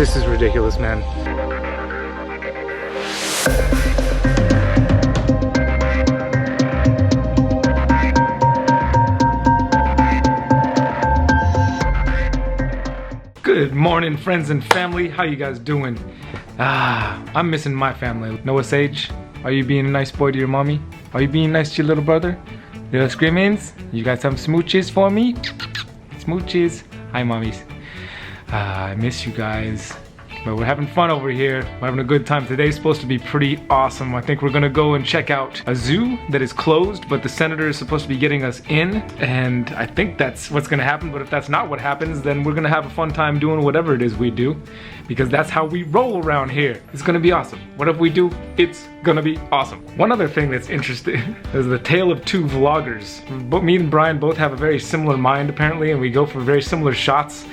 This is ridiculous, man. Good morning, friends and family. How you guys doing? I'm missing my family. Noah Sage, are you being a nice boy to your mommy? Are you being nice to your little brother? Little Scrimmins, you got some smooches for me? Smooches. Hi, mommies. I miss you guys. But we're having fun over here. We're having a good time. Today's supposed to be pretty awesome. I think we're gonna go and check out a zoo that is closed, but the senator is supposed to be getting us in. And I think that's what's gonna happen. But if that's not what happens, then we're gonna have a fun time doing whatever it is we do. Because that's how we roll around here. It's gonna be awesome. Whatever we do, it's gonna be awesome. One other thing that's interesting is the tale of two vloggers. Me and Brian both have a very similar mind apparently, and we go for very similar shots.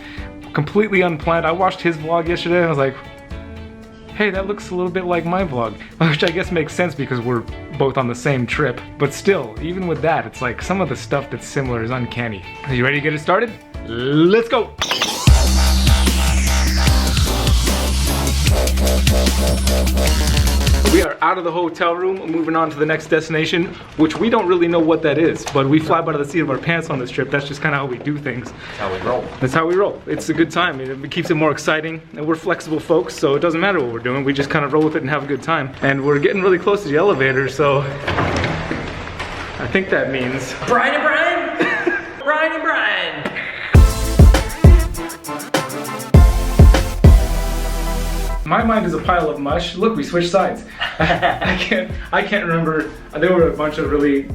Completely unplanned. I watched his vlog yesterday and I was like, hey, that looks a little bit like my vlog. Which I guess makes sense because we're both on the same trip. But still, even with that, it's like some of the stuff that's similar is uncanny. Are you ready to get it started? Let's go! We are out of the hotel room, moving on to the next destination, which we don't really know what that is, but we fly by the seat of our pants on this trip. That's just kind of how we do things. That's how we roll. That's how we roll. It's a good time. It keeps it more exciting, and we're flexible folks, so it doesn't matter what we're doing. We just kind of roll with it and have a good time. And we're getting really close to the elevator, so I think that means Brian and Brian! Brian and Brian! my mind is a pile of mush. Look, we switched sides. I can't remember. There were a bunch of really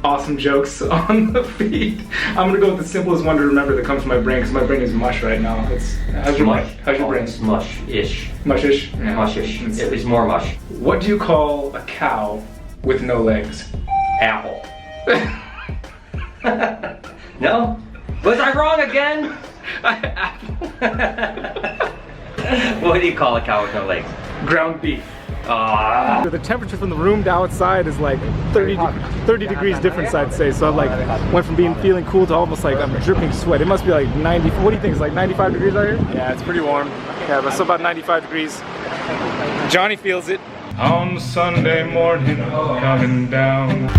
awesome jokes on the feed. I'm gonna go with the simplest one to remember that comes to my brain because my brain is mush right now. How's your brain? It's mush-ish. Mush-ish? Yeah. Mush-ish. It's more mush. What do you call a cow with no legs? Apple. No? Was I wrong again? Apple. What do you call a cow with no legs? Ground beef. The temperature from the room to outside is like 30 degrees difference, I'd say. So I went from feeling cool to almost like I'm dripping sweat. It must be like 90, what do you think? It's like 95 degrees out here? Yeah, it's pretty warm. Yeah, but so about 95 degrees. Johnny feels it. On Sunday morning, coming down.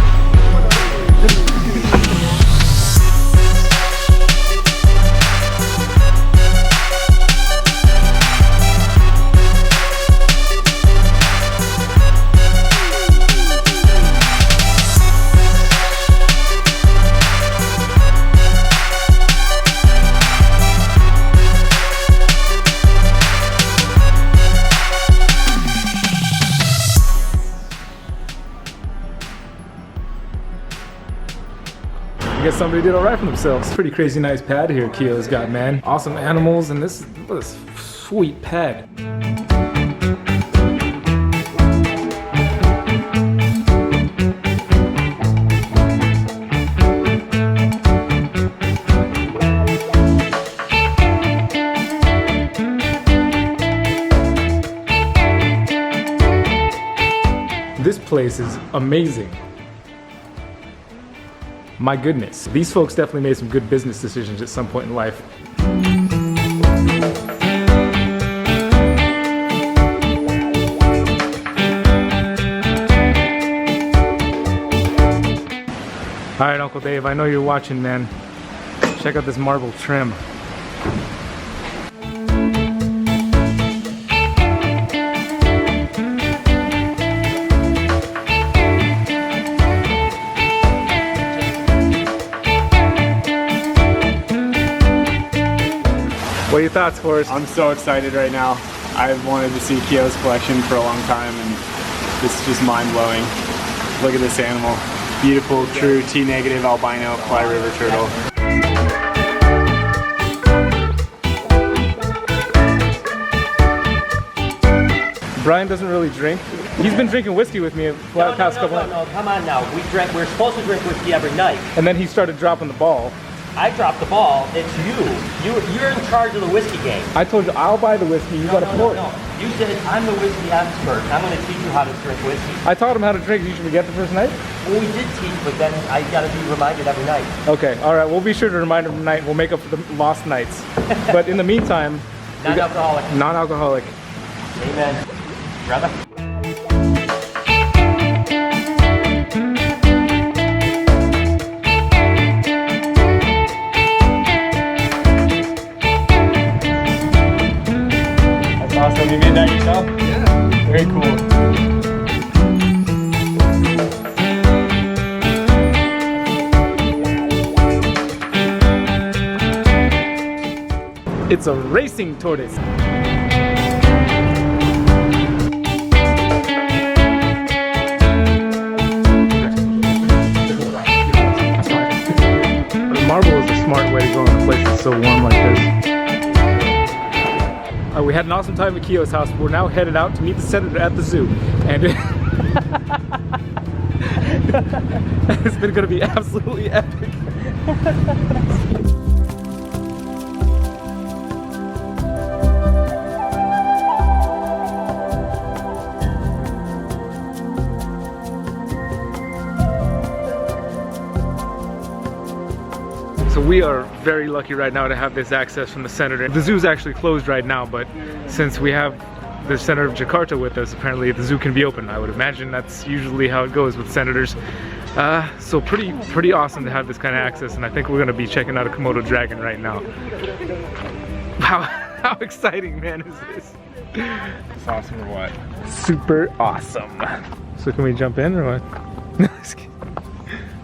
I guess somebody did alright for themselves. Pretty crazy nice pad here Keo's got, man. Awesome animals, and this sweet pad. This place is amazing. My goodness, these folks definitely made some good business decisions at some point in life. All right, Uncle Dave, I know you're watching, man. Check out this marble trim. What are your thoughts, Forrest? I'm so excited right now. I've wanted to see Keo's collection for a long time, and this is just mind-blowing. Look at this animal. Beautiful, true T-negative albino fly river turtle. Brian doesn't really drink. He's been drinking whiskey with me for the past couple months. No, come on now. We're supposed to drink whiskey every night. And then he started dropping the ball. I dropped the ball. It's you. You're in charge of the whiskey game. I told you I'll buy the whiskey. You gotta pour it. No. You said I'm the whiskey expert. I'm going to teach you how to drink whiskey. I taught him how to drink. You should forget the first night. Well, we did teach, but then I got to be reminded every night. Okay. All right. We'll be sure to remind him tonight. We'll make up for the lost nights. But in the meantime, Non-alcoholic. Non-alcoholic. Amen. Brother. That's awesome. You made that yourself? Yeah. Very cool. It's a racing tortoise. Marble is a smart way to go in a place that's so warm like this. We had an awesome time at Keo's house. We're now headed out to meet the senator at the zoo. And it's been gonna be absolutely epic. So we are very lucky right now to have this access from the senator. The zoo's actually closed right now, but since we have the senator of Jakarta with us, apparently the zoo can be open. I would imagine that's usually how it goes with senators. So pretty awesome to have this kind of access, and I think we're gonna be checking out a Komodo dragon right now. How exciting, man, is this? It's awesome or what? Super awesome. So can we jump in or what?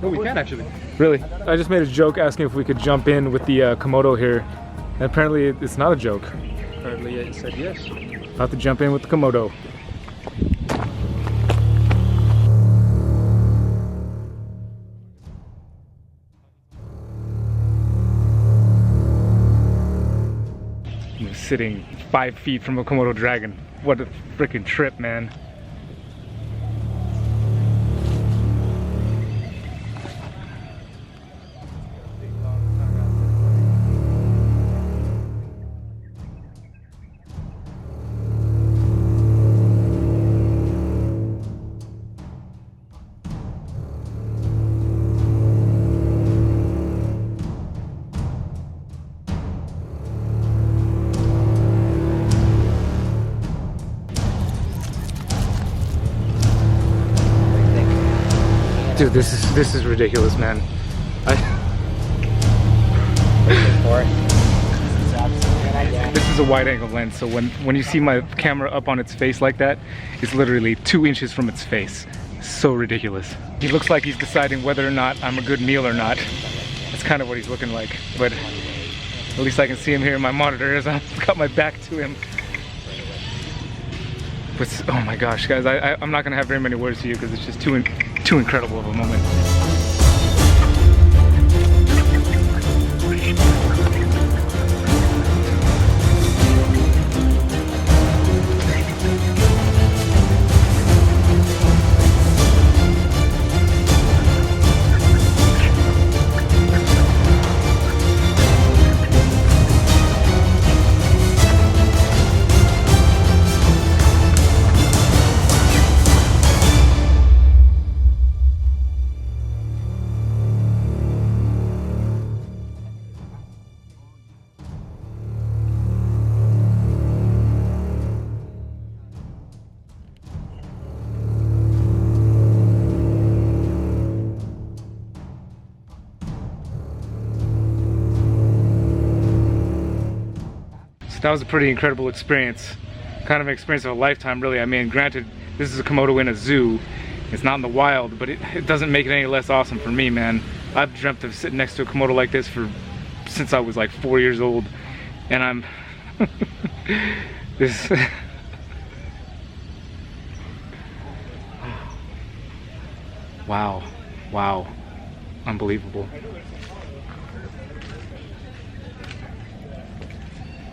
No, we can actually. Really? I just made a joke asking if we could jump in with the Komodo here. And apparently it's not a joke. Apparently it said yes. About to jump in with the Komodo. I'm sitting 5 feet from a Komodo dragon. What a freaking trip, man. Dude, this is ridiculous, man. This is a wide-angle lens, so when you see my camera up on its face like that, it's literally 2 inches from its face. So ridiculous. He looks like he's deciding whether or not I'm a good meal or not. That's kind of what he's looking like, but at least I can see him here in my monitor as I've got my back to him. But oh my gosh, guys, I'm not gonna have very many words to you because it's just too incredible of a moment. That was a pretty incredible experience. Kind of an experience of a lifetime, really. I mean, granted, this is a Komodo in a zoo. It's not in the wild, but it doesn't make it any less awesome for me, man. I've dreamt of sitting next to a Komodo like this since I was like 4 years old. And I'm... this... Wow. Wow. Unbelievable.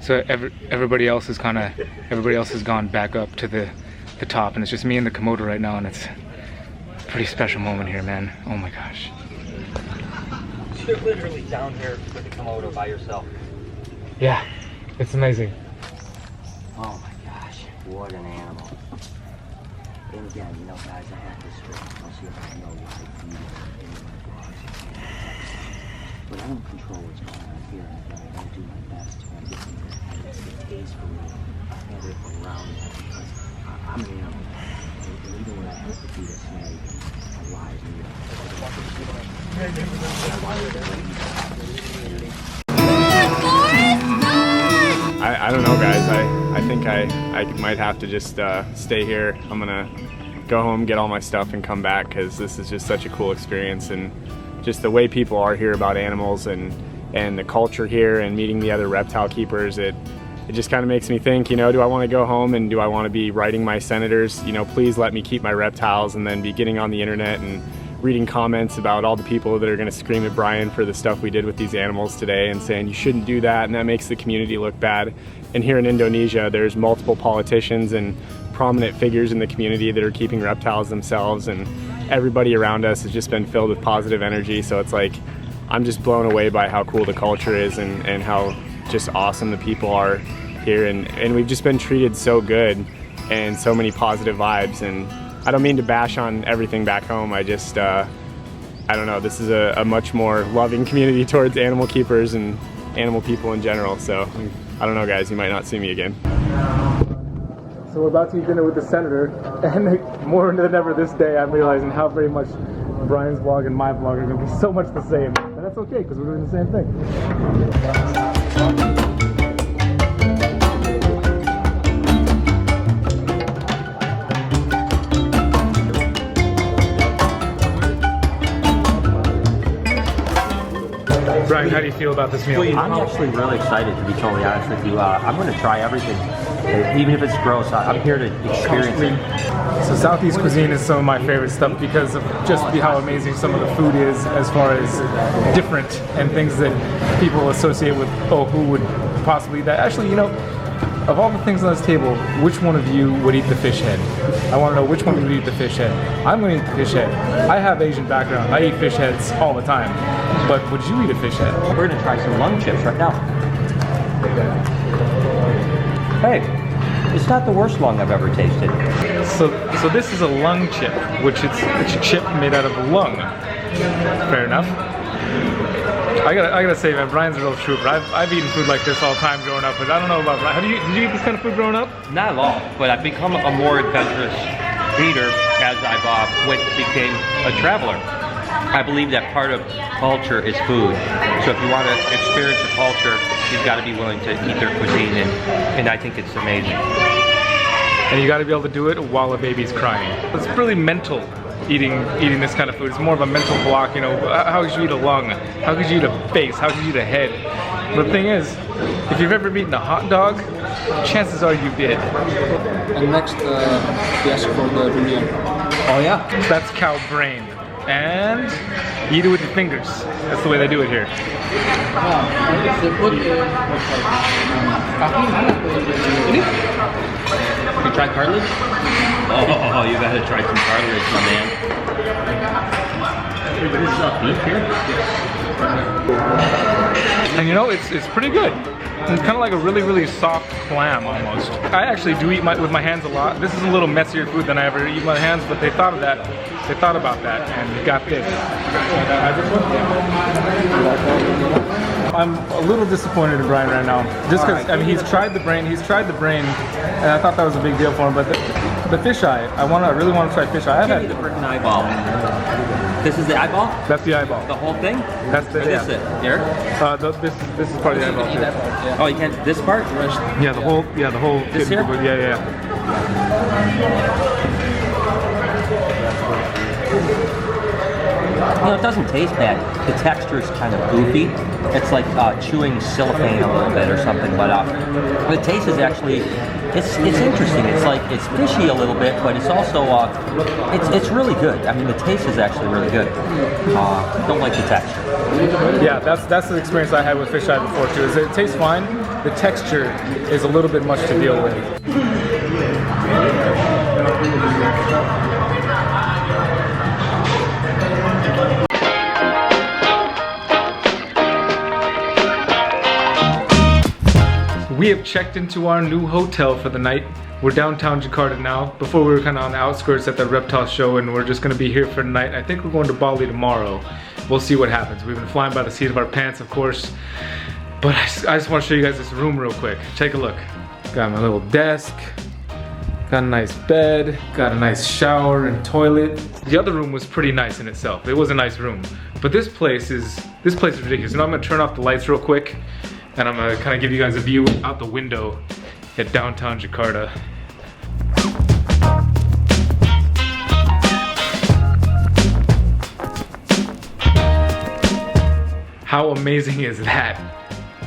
So everybody else has gone back up to the top, and it's just me and the Komodo right now, and it's a pretty special moment here, man. Oh my gosh. You're literally down here with the Komodo by yourself. Yeah, it's amazing. Oh my gosh, what an animal. And again, you know, guys, I have this trip. I'll see if I know why you know, but I don't control what's going on here, and I'm going to do my best to try to get some good days for me to handle it around that because I'm an animal. And even when I have to feed a snake a live meal, I don't know, guys. I think I might have to just stay here. I'm gonna go home, get all my stuff, and come back because this is just such a cool experience, and just the way people are here about animals and the culture here and meeting the other reptile keepers. It just kind of makes me think, you know, do I want to go home and do I want to be writing my senators, you know, please let me keep my reptiles, and then be getting on the internet and reading comments about all the people that are going to scream at Brian for the stuff we did with these animals today and saying you shouldn't do that and that makes the community look bad. And here in Indonesia there's multiple politicians and prominent figures in the community that are keeping reptiles themselves, and everybody around us has just been filled with positive energy. So it's like I'm just blown away by how cool the culture is and how just awesome the people are here, and we've just been treated so good and so many positive vibes. And I don't mean to bash on everything back home, I just I don't know, this is a much more loving community towards animal keepers and animal people in general. So I don't know, guys, you might not see me again. So we're about to eat dinner with the senator, and more than ever this day I'm realizing how very much Brian's vlog and my vlog are going to be so much the same. And that's okay, because we're doing the same thing. Brian, how do you feel about this meal? I'm actually really excited, to be totally honest with you. I'm going to try everything, even if it's gross. I'm here to experience it. So Southeast cuisine is some of my favorite stuff because of just how amazing some of the food is, as far as different and things that people associate with, oh, who would possibly eat that? Actually, you know, of all the things on this table, which one of you would eat the fish head? I want to know which one would eat the fish head. I'm going to eat the fish head. I have Asian background. I eat fish heads all the time. But would you eat a fish head? We're going to try some lung chips right now. Hey, it's not the worst lung I've ever tasted. So this is a lung chip, which it's a chip made out of a lung. Fair enough. I gotta say, man, Brian's a real trooper. I've eaten food like this all the time growing up, but I don't know about Brian. Did you eat this kind of food growing up? Not at all, but I've become a more adventurous eater as I've became a traveler. I believe that part of culture is food. So if you want to experience a culture, you've got to be willing to eat their cuisine, and I think it's amazing. And you got to be able to do it while a baby's crying. It's really mental. Eating this kind of food. It's more of a mental block, you know. How could you eat a lung? How could you eat a face? How could you eat a head? But the thing is, if you've ever eaten a hot dog, chances are you did. And next, we ask for the durian. Oh yeah? That's cow brain. And you eat it with your fingers. That's the way they do it here. You try cartilage? Oh, you gotta try some cartilage, my man. What is up, beef here? And you know, it's pretty good. It's kind of like a really, really soft clam almost. I actually do eat with my hands a lot. This is a little messier food than I ever eat with my hands, but they thought of that. They thought about that and got this. I'm a little disappointed in Brian right now. Just because, I mean, he's tried the brain, and I thought that was a big deal for him, but the fisheye, I really want to try fisheye. Give me the freaking eyeball. This is the eyeball? That's the eyeball. The whole thing? That's the, or yeah. This is it, Derek? This is part of the eyeball too. Oh, you can't, this part? Yeah, the whole This here? Yeah. You know, it doesn't taste bad. The texture is kind of goofy. It's like chewing cellophane a little bit or something, but the taste is actually, it's interesting. It's like, it's fishy a little bit, but it's also, it's really good. I mean, the taste is actually really good. Don't like the texture. Yeah, that's the experience I had with fisheye before too, is it tastes fine. The texture is a little bit much to deal with. We have checked into our new hotel for the night. We're downtown Jakarta now. Before we were kind of on the outskirts at the reptile show, and we're just gonna be here for the night. I think we're going to Bali tomorrow. We'll see what happens. We've been flying by the seat of our pants, of course. But I just want to show you guys this room real quick. Take a look. Got my little desk. Got a nice bed. Got a nice shower and toilet. The other room was pretty nice in itself. It was a nice room. But this place is ridiculous. And I'm gonna turn off the lights real quick, and I'm gonna kind of give you guys a view out the window at downtown Jakarta. How amazing is that?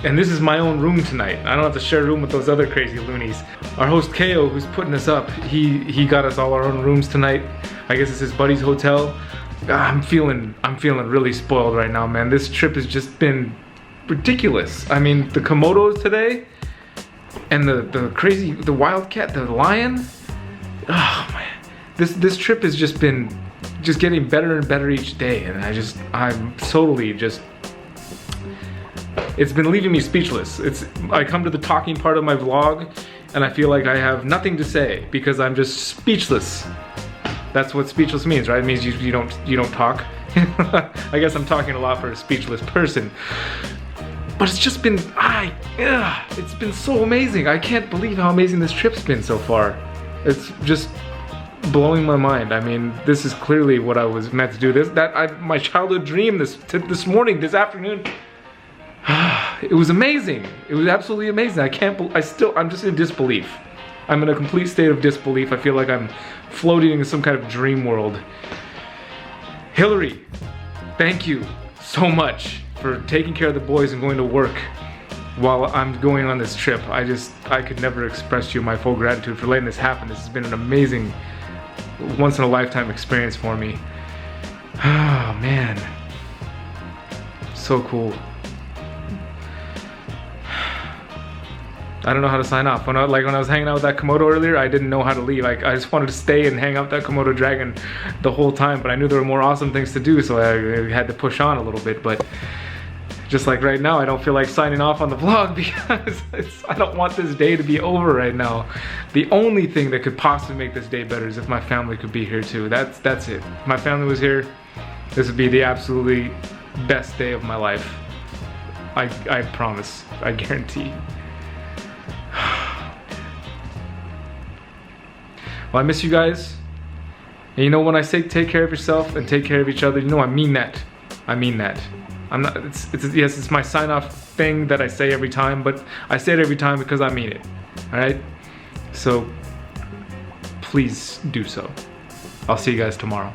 And this is my own room tonight. I don't have to share a room with those other crazy loonies. Our host Ko, who's putting us up, he got us all our own rooms tonight. I guess it's his buddy's hotel. I'm feeling really spoiled right now, man. This trip has just been ridiculous. I mean, the Komodos today, and the wildcat, the lion. Oh man, this trip has just been getting better and better each day, and I'm totally just. It's been leaving me speechless. I come to the talking part of my vlog, and I feel like I have nothing to say because I'm just speechless. That's what speechless means, right? It means you don't talk. I guess I'm talking a lot for a speechless person. But it's just been, it's been so amazing. I can't believe how amazing this trip's been so far. It's just blowing my mind. I mean, this is clearly what I was meant to do. My childhood dream this morning, this afternoon. It was amazing. It was absolutely amazing. I'm just in disbelief. I'm in a complete state of disbelief. I feel like I'm floating in some kind of dream world. Hillary, thank you so much for taking care of the boys and going to work while I'm going on this trip. I could never express to you my full gratitude for letting this happen. This has been an amazing, once in a lifetime experience for me. Oh man, so cool. I don't know how to sign off. When I was hanging out with that Komodo earlier, I didn't know how to leave. I just wanted to stay and hang out with that Komodo Dragon the whole time, but I knew there were more awesome things to do, so I had to push on a little bit. But just like right now, I don't feel like signing off on the vlog because I don't want this day to be over right now. The only thing that could possibly make this day better is if my family could be here too. That's it. If my family was here, this would be the absolutely best day of my life. I promise. I guarantee. Well, I miss you guys. And you know, when I say take care of yourself and take care of each other, you know I mean that. I mean that. I'm not, yes, it's my sign-off thing that I say every time, but I say it every time because I mean it. Alright? So, please do so. I'll see you guys tomorrow.